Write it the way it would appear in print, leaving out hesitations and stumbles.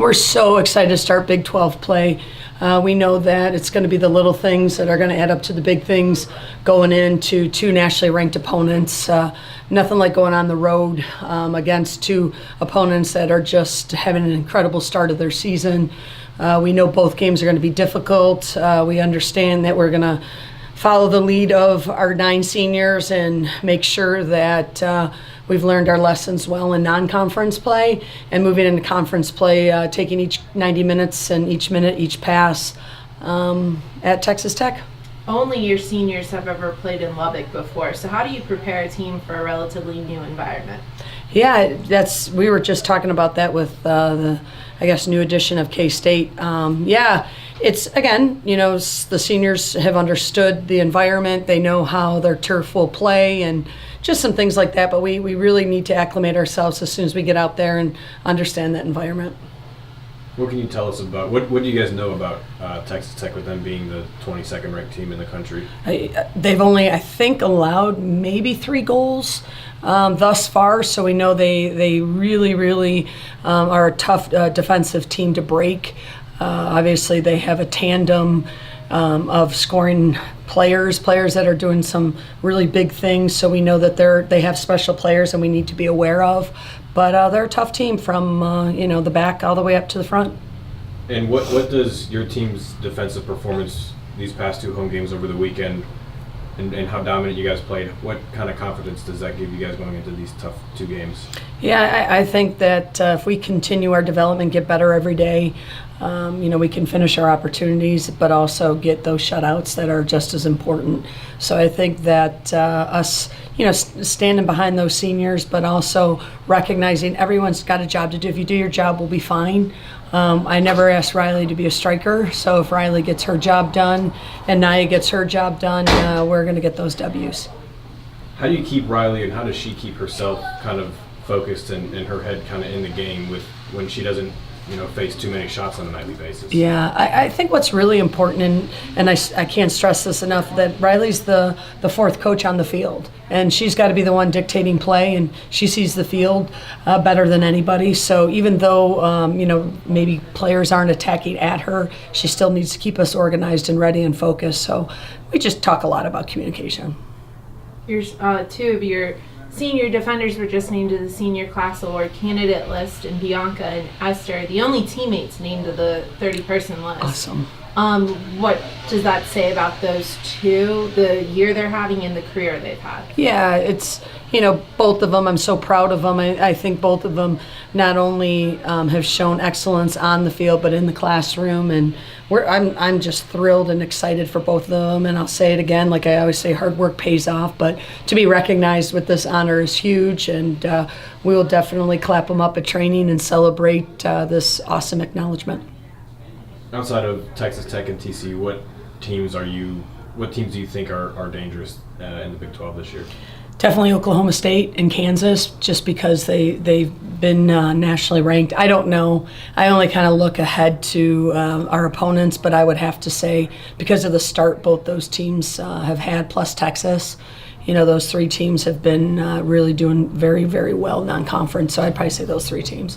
We're so excited to start Big 12 play. We know that it's going to be the little things that are going to add up to the big things going into two nationally ranked opponents. Nothing like going on the road against two opponents that are just having an incredible start of their season. We know both games are going to be difficult. We understand that we're going to follow the lead of our 9 seniors and make sure that we've learned our lessons well in non-conference play, and moving into conference play, taking each 90 minutes and each minute, each pass at Texas Tech. Only your seniors have ever played in Lubbock before, so how do you prepare a team for a relatively new environment? Yeah, we were just talking about that with the, I guess, new edition of K-State. It's, again, the seniors have understood the environment. They know how their turf will play and just some things like that. But we really need to acclimate ourselves as soon as we get out there and understand that environment. What can you tell us about, what do you guys know about Texas Tech with them being the 22nd ranked team in the country? They've only, I think, allowed maybe 3 goals thus far. So we know they really, really are a tough defensive team to break. Obviously, they have a tandem of scoring players that are doing some really big things. So we know that they have special players, and we need to be aware of. But they're a tough team from the back all the way up to the front. And what does your team's defensive performance these past 2 home games over the weekend, and how dominant you guys played, what kind of confidence does that give you guys going into these tough 2 games? Yeah, I think that if we continue our development, get better every day, we can finish our opportunities, but also get those shutouts that are just as important. So I think that us, standing behind those seniors, but also recognizing everyone's got a job to do. If you do your job, we'll be fine. I never asked Riley to be a striker, so if Riley gets her job done and Naya gets her job done, we're going to get those W's. How do you keep Riley, and how does she keep herself kind of focused and her head kind of in the game when she doesn't face too many shots on a nightly basis? Yeah, I think what's really important, and I can't stress this enough, that Riley's the 4th coach on the field, and she's got to be the one dictating play, and she sees the field better than anybody. So even though maybe players aren't attacking at her, she still needs to keep us organized and ready and focused. So we just talk a lot about communication. Two of your senior defenders were just named to the senior class award candidate list, and Bianca and Esther are the only teammates named to the 30-person list. Awesome. What does that say about those 2, the year they're having and the career they've had? Yeah, it's, both of them, I'm so proud of them. I think both of them not only have shown excellence on the field, but in the classroom. And I'm just thrilled and excited for both of them. And I'll say it again, like I always say, hard work pays off. But to be recognized with this honor is huge. And we will definitely clap them up at training and celebrate this awesome acknowledgement. Outside of Texas Tech and TCU, what teams do you think are dangerous in the Big 12 this year? Definitely Oklahoma State and Kansas, just because they've been nationally ranked. I don't know. I only kind of look ahead to our opponents, but I would have to say, because of the start both those teams have had, plus Texas, those 3 teams have been really doing very, very well non-conference. So I'd probably say those 3 teams.